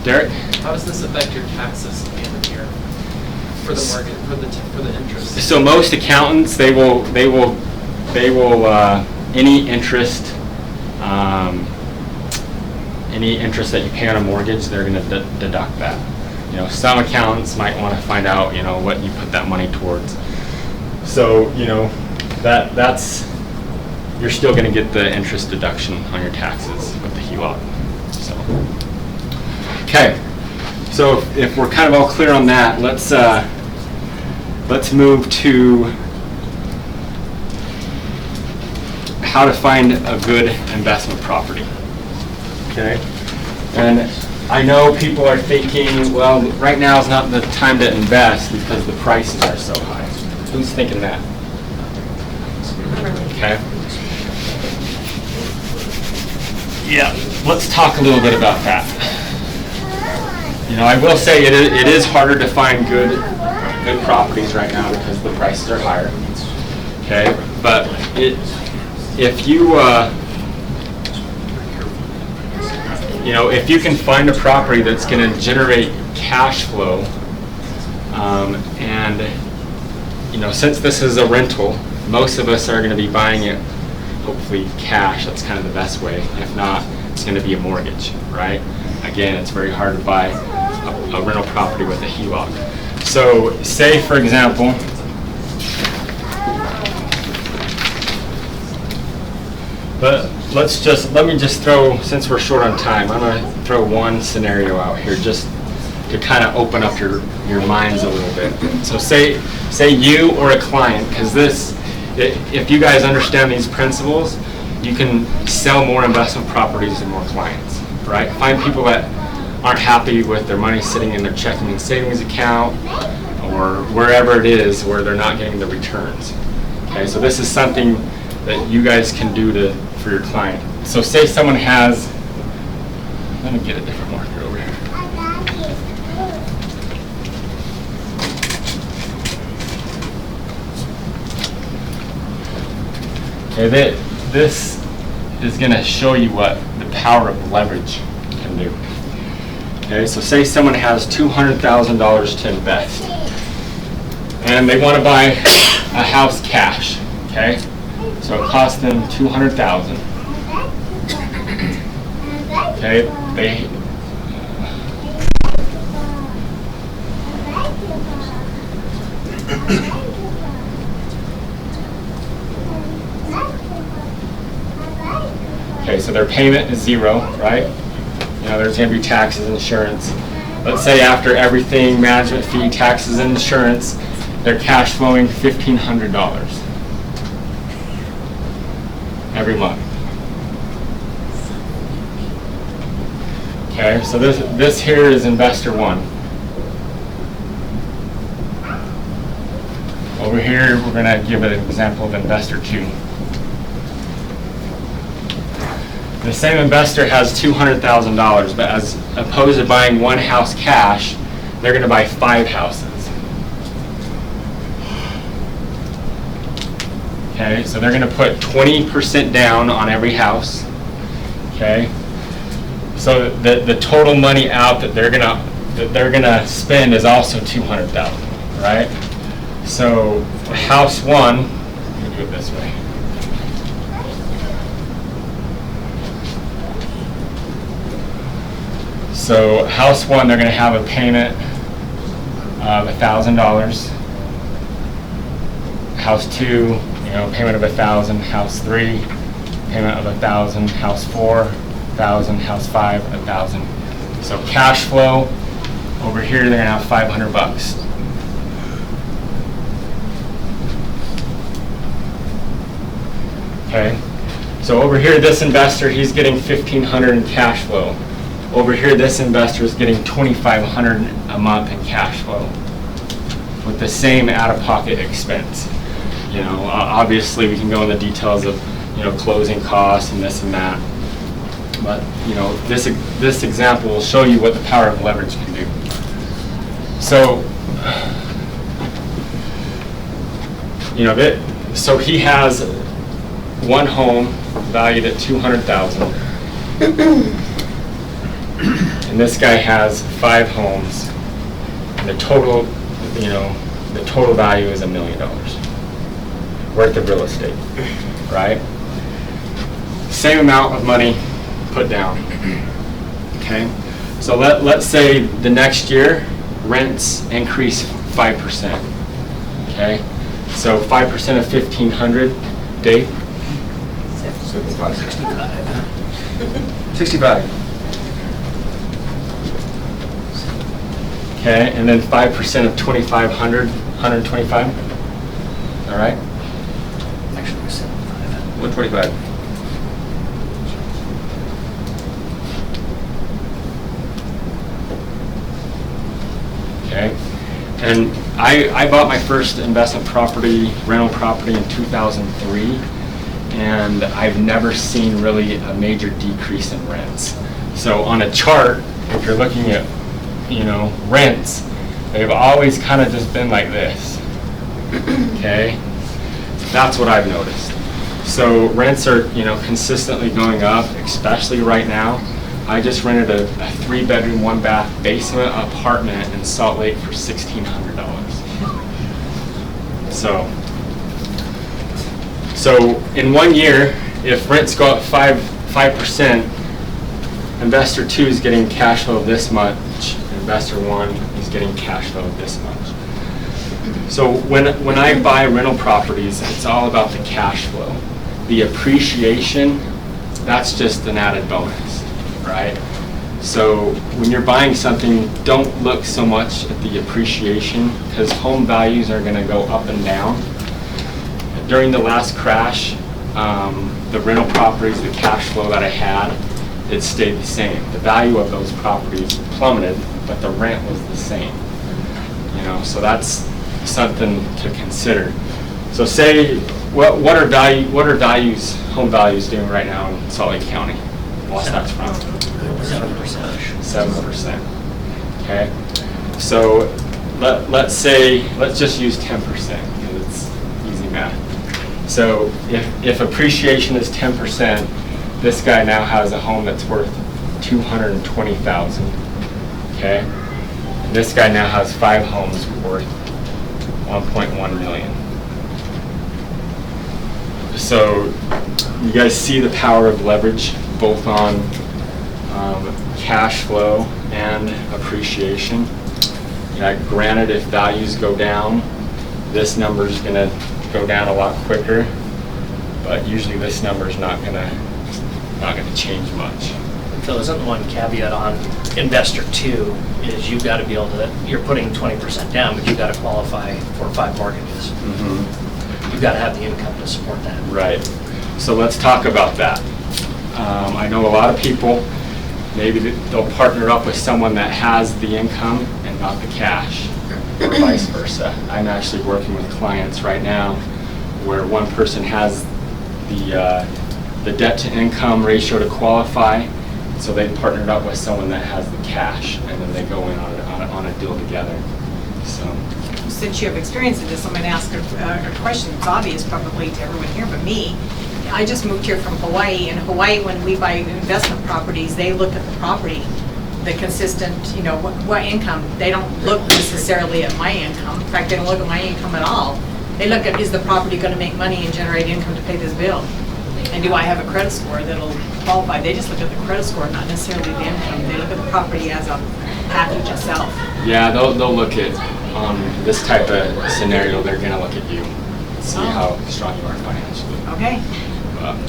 Derek? How does this affect your taxes at the end of the year for the mortgage, for the interest? So most accountants, they will any interest that you pay on a mortgage, they're going to deduct that. You know, some accountants might want to find out, you know, what you put that money towards. So, you know, that's you're still going to get the interest deduction on your taxes with the HELOC. So, okay. So if we're kind of all clear on that, let's move to how to find a good investment property. Okay, and I know people are thinking, well, right now is not the time to invest because the prices are so high. Who's thinking that? Okay. Yeah, let's talk a little bit about that. You know, I will say it is harder to find good properties right now because the prices are higher. Okay, but if you you know, if you can find a property that's going to generate cash flow, and you know, since this is a rental, most of us are going to be buying it hopefully cash. That's kind of the best way. If not, it's going to be a mortgage, right? Again, it's very hard to buy a rental property with a HELOC. So say, for example, let me just throw, since we're short on time, I'm going to throw one scenario out here just to kind of open up your minds a little bit. So say you or a client, because if you guys understand these principles, you can sell more investment properties to more clients, right? Find people that aren't happy with their money sitting in their checking and savings account or wherever it is where they're not getting the returns. Okay, so this is something that you guys can do for your client. So say someone has, let me get a different marker over here. Okay, this is going to show you what the power of leverage can do. Okay, so say someone has $200,000 to invest, and they want to buy a house cash. Okay, so it costs them $200,000. Okay, Okay, so their payment is zero, right? You know, there's going to be taxes, insurance. Let's say after everything, management fee, taxes, and insurance, they're cash flowing $1,500 every month. Okay, so this here is investor one. Over here, we're going to give an example of investor two. The same investor has $200,000, but as opposed to buying one house cash, they're going to buy 5 houses. Okay, so they're going to put 20% down on every house. Okay, so the total money out that they're gonna spend is also $200,000, right? So house one, let me do it this way. So house one, they're going to have a payment of $1,000. House two, payment of $1,000. House three, payment of $1,000. House four, $1,000. House five, $1,000. So cash flow over here, they're going to have $500. Okay. So over here, this investor, he's getting $1,500 in cash flow. Over here, this investor is getting $2,500 a month in cash flow with the same out-of-pocket expense. Obviously we can go into the details of, closing costs and this and that. But, this example will show you what the power of leverage can do. So, so he has one home valued at $200,000. And this guy has 5 homes, and the total value is $1 million worth of real estate, right? Same amount of money put down. Okay, so let's say the next year rents increase 5%. Okay, so 5% of 1,500, Dave? 65. Okay, and then 5% of 2,500, 125. All right. Actually, 75. 125. Okay, and I bought my first investment property, rental property in 2003, and I've never seen really a major decrease in rents. So on a chart, if you're looking at rents, they've always kind of just been like this. Okay, that's what I've noticed. So rents are consistently going up, especially right now. I just rented a 3-bedroom, 1-bath basement apartment in Salt Lake for $1,600. So in 1 year, if rents go up 5%, investor 2 is getting cash flow of this much. Investor 1 is getting cash flow of this much. So when I buy rental properties, it's all about the cash flow. The appreciation, that's just an added bonus, right? So when you're buying something, don't look so much at the appreciation, because home values are going to go up and down. During the last crash, the rental properties, the cash flow that I had, it stayed the same. The value of those properties plummeted, but the rent was the same. So that's something to consider. So say, what are home values doing right now in Salt Lake County? Lost that from 7%. Okay. So let's just use 10%, because it's easy math. So if appreciation is 10%, this guy now has a home that's worth $220,000. Okay? And this guy now has 5 homes worth $1.1 million. So you guys see the power of leverage both on cash flow and appreciation. Yeah, granted, if values go down, this number is going to go down a lot quicker, but usually this number is not going to change much. Phil, isn't one caveat on investor 2 is you've got to be able to, you're putting 20% down, but you've got to qualify for 5 mortgages. You've got to have the income to support that. Right. So let's talk about that. I know a lot of people, maybe they'll partner up with someone that has the income and not the cash, or vice versa. I'm actually working with clients right now where one person has the debt to income ratio to qualify, so they partnered up with someone that has the cash, and then they go in on a deal together. So. Since you have experience in this, I'm going to ask a question that's obvious probably to everyone here but me. I just moved here from Hawaii. In Hawaii, when we buy investment properties, they look at the property, the consistent, what income. They don't look necessarily at my income. In fact, they don't look at my income at all. They look at, is the property going to make money and generate income to pay this bill? And do I have a credit score that'll qualify? They just look at the credit score, not necessarily the income. They look at the property as a package itself. Yeah, they'll look at this type of scenario. They're going to look at you, see how strong you are financially. Okay.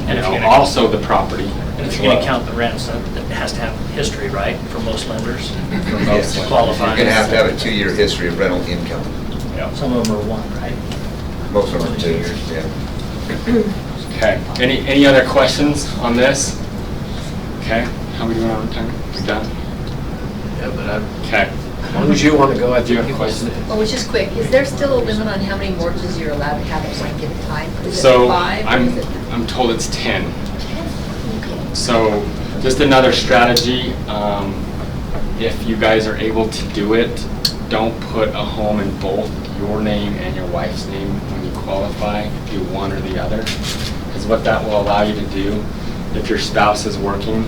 And also the property. And if you're going to count the rents, that has to have history, right, for most lenders? For most Yes. qualifying. You're going to have a 2-year history of rental income. Yeah. Some of them are 1, right? Most of them are 2 years, yeah. Okay. Any other questions on this? Okay. How are we doing on time? We done? Yeah, but I'm, Okay. as long as you want to go, I Do you think have a question? Oh, it's just quick. Is there still a limit on how many mortgages you're allowed to have at one given time? Is it So 5? Or is it I'm told it's 10. So just another strategy, if you guys are able to do it, don't put a home in both your name and your wife's name when you qualify. Do one or the other. Because what that will allow you to do, if your spouse is working,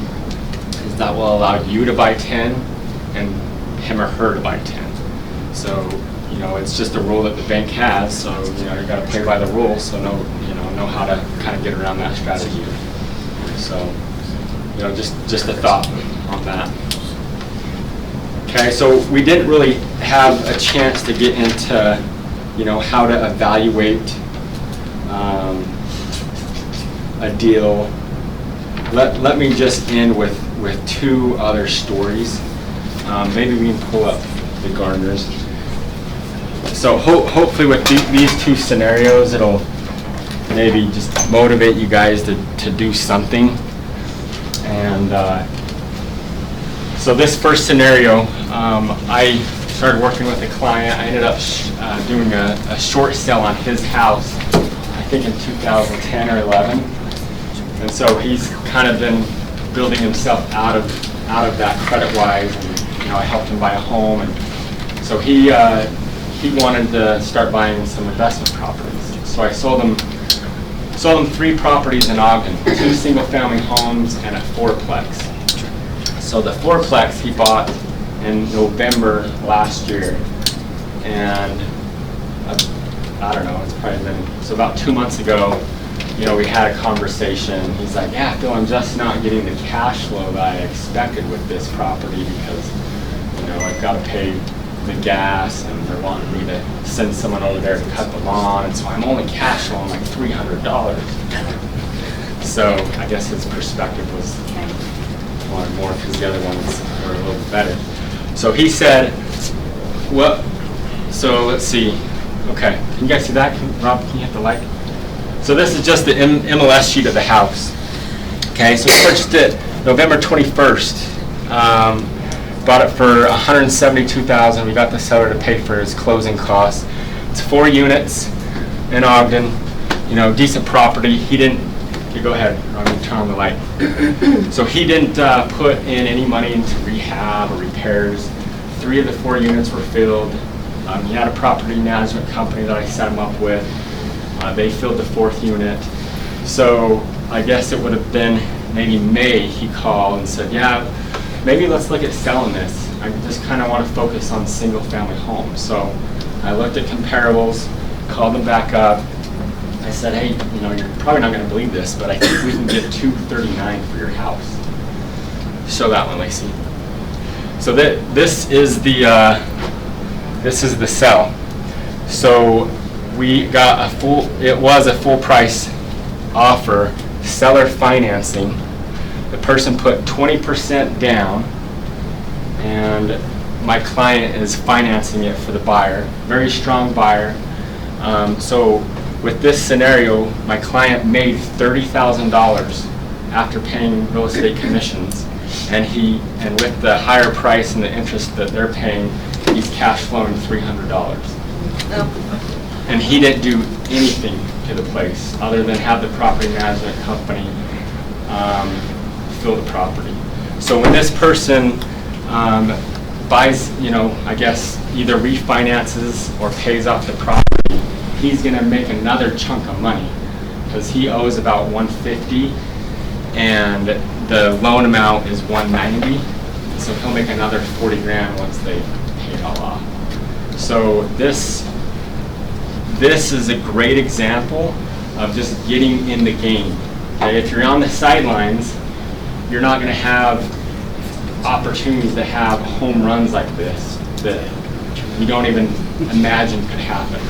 is that will allow you to buy 10 and him or her to buy 10. So, it's just a rule that the bank has, so, you got to play by the rules, so know how to kind of get around that strategy. So, just a thought on that. Okay, so we didn't really have a chance to get into, how to evaluate a deal. Let me just end with 2 other stories. Maybe we can pull up the Gardners. So hopefully with these 2 scenarios, it'll maybe just motivate you guys to do something. And so this first scenario, I started working with a client. I ended up doing a short sale on his house, I think in 2010 or 11. And so he's kind of been building himself out of that credit-wise. And, I helped him buy a home, and so he wanted to start buying some investment properties. So I sold him 3 properties in Ogden, 2 single-family homes and a 4-plex. So the 4-plex he bought in November last year, and I don't know, it's probably been, so about 2 months ago, we had a conversation. He's like, yeah, Phil, I'm just not getting the cash flow that I expected with this property because, I've got to pay the gas and they're wanting me to send someone over there to cut the lawn, and so I'm only cash flowing like $300. So I guess his perspective was wanted more because the other ones were a little bit better. So he said, so let's see. Okay, can you guys see that? Rob, can you hit the light? So this is just the MLS sheet of the house. Okay, so we purchased it November 21st. Bought it for $172,000. We got the seller to pay for his closing costs. It's 4 units in Ogden. Decent property. He didn't. Go ahead. I'm going to turn on the light. So he didn't put in any money into rehab or repairs. 3 of the 4 units were filled. He had a property management company that I set him up with. They filled the 4th unit. So I guess it would have been maybe May he called and said, yeah, maybe let's look at selling this. I just kind of want to focus on single family homes. So I looked at comparables, called them back up. I said, hey, you know, you're probably not going to believe this, but I think we can get $239 for your house. Show that one, Lacey. So this is the sell. So we got it was a full price offer, seller financing. The person put 20% down, and my client is financing it for the buyer. Very strong buyer. So with this scenario, my client made $30,000 after paying real estate commissions, and with the higher price and the interest that they're paying, he's cash flowing $300. And he didn't do anything to the place other than have the property management company fill the property. So when this person buys, I guess either refinances or pays off the property, he's going to make another chunk of money because he owes about $150 and the loan amount is $190. So he'll make another $40,000 once they pay it all off. So this is a great example of just getting in the game. Okay? If you're on the sidelines, you're not going to have opportunities to have home runs like this that you don't even imagine could happen.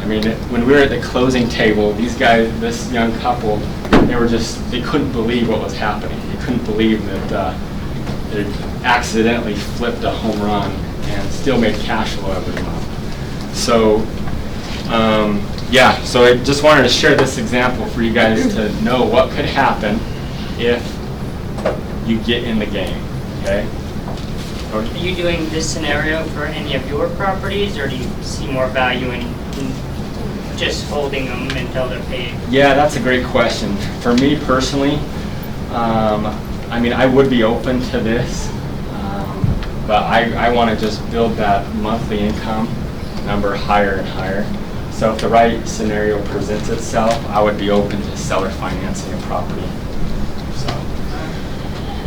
I mean, when we were at the closing table, these guys, this young couple, they couldn't believe what was happening. They couldn't believe that they accidentally flipped a home run and still made cash flow every month. So, so I just wanted to share this example for you guys to know what could happen if you get in the game, okay? Are you doing this scenario for any of your properties, or do you see more value in just holding them until they're paid? Yeah, that's a great question. For me personally, I mean, I would be open to this, but I want to just build that monthly income number higher and higher. So if the right scenario presents itself, I would be open to seller financing a property. So,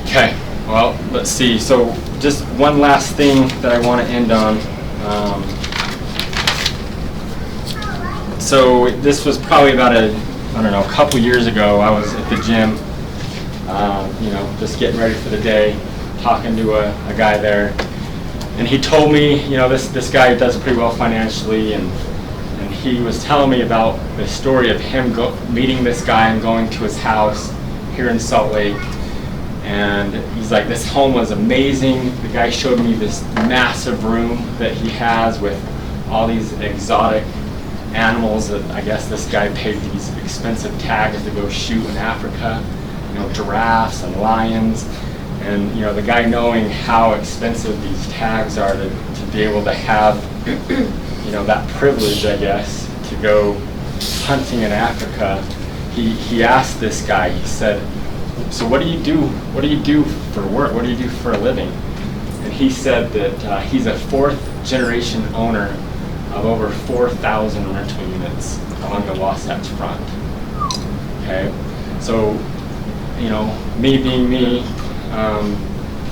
okay, well, let's see. So just one last thing that I want to end on. So this was probably about a couple years ago. I was at the gym, just getting ready for the day, talking to a guy there, and he told me, this guy does pretty well financially, and he was telling me about the story of him meeting this guy and going to his house here in Salt Lake, and he's like, this home was amazing. The guy showed me this massive room that he has with all these exotic animals that I guess this guy paid these expensive tags to go shoot in Africa, giraffes and lions, and the guy knowing how expensive these tags are to be able to have that privilege, I guess, to go hunting in Africa. He asked this guy, he said, so what do you do? What do you do for work? What do you do for a living? And he said that he's a 4th generation owner of over 4,000 rental units along the Wasatch Front. Okay, so me being me,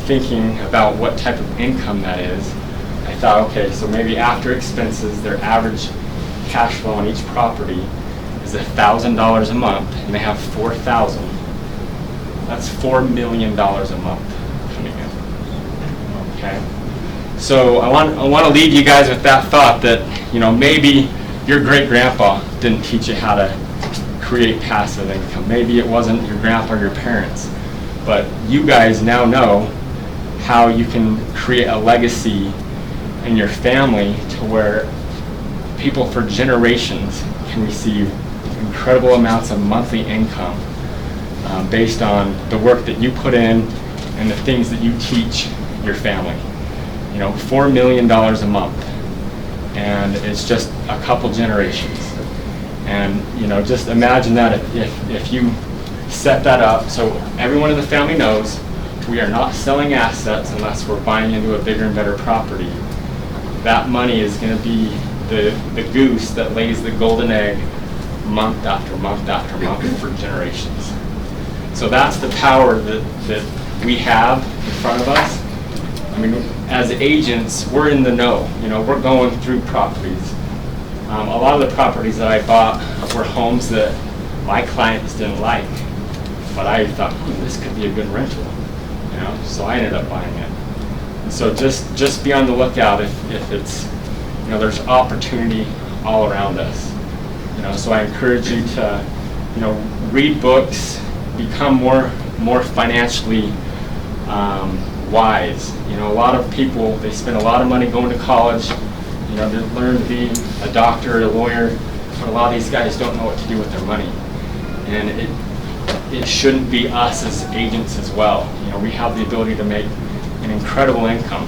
thinking about what type of income that is, I thought, okay, so maybe after expenses, their average cash flow on each property is $1,000 a month, and they have 4,000. That's $4 million a month coming in. Okay. So I want to leave you guys with that thought that, maybe your great-grandpa didn't teach you how to create passive income. Maybe it wasn't your grandpa or your parents. But you guys now know how you can create a legacy in your family to where people for generations can receive incredible amounts of monthly income based on the work that you put in and the things that you teach your family. $4 million a month, and it's just a couple generations. And just imagine that if you set that up so everyone in the family knows we are not selling assets unless we're buying into a bigger and better property. That money is going to be the goose that lays the golden egg month after month after month for generations. So that's the power that we have in front of us. I mean, as agents, we're in the know. You know, we're going through properties. A lot of the properties that I bought were homes that my clients didn't like, but I thought, this could be a good rental. You know, so I ended up buying it. And so just be on the lookout if it's, you know, there's opportunity all around us. You know, so I encourage you to, you know, read books, become more financially wise. You know, a lot of people, they spend a lot of money going to college, you know, to learn to be a doctor, a lawyer, but a lot of these guys don't know what to do with their money. And it shouldn't be us as agents as well. You know, we have the ability to make an incredible income.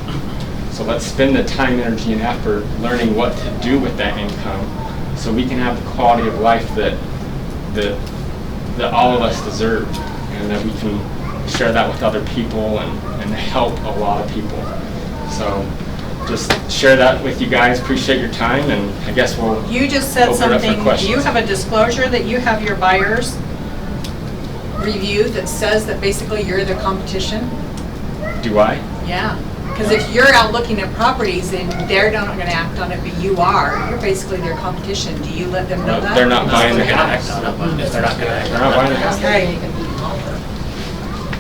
So let's spend the time, energy, and effort learning what to do with that income so we can have the quality of life that all of us deserve, and that we can share that with other people and help a lot of people. So just share that with you guys. Appreciate your time, and I guess we'll You just said open it up for something, do questions. you have a disclosure that you have your buyers review that says that basically you're their competition? Do I? Yeah, because if you're out looking at properties and they're not going to act on it, but you are, you're basically their competition. Do you let them know that? They're not buying the house. If they're not gonna act They're not buying the house. Okay.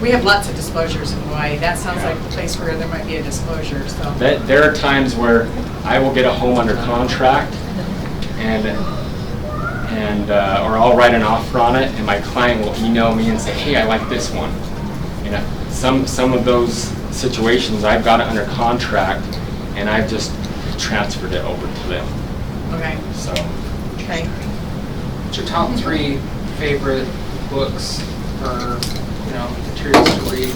We have lots of disclosures in Hawaii. That sounds like a place where there might be a disclosure, so. There are times where I will get a home under contract or I'll write an offer on it, and my client will email me and say, hey, I like this one. You know, some of those situations, I've got it under contract and I've just transferred it over to them. Okay. So. Okay. What's your top 3 favorite books or, you know, materials to read?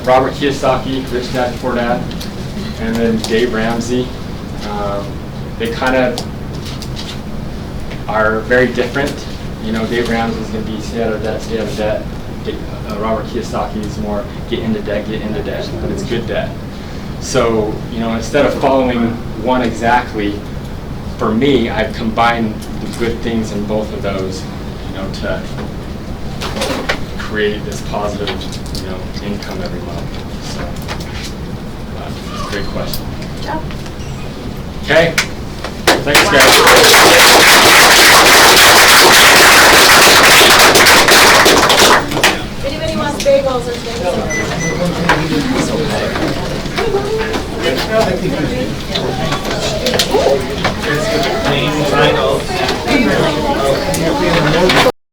Robert Kiyosaki, Rich Dad Poor Dad, and then Dave Ramsey. They kind of are very different. You know, Dave Ramsey is going to be stay out of debt, stay out of debt. Robert Kiyosaki is more get into debt, but it's good debt. So, you know, instead of following one exactly, for me, I've combined the good things in both of those, you know, to create this positive, you know, income every month. So, it's a great question. Good job. Okay. Thanks, guys. If anybody wants bagels or things. Clean, final.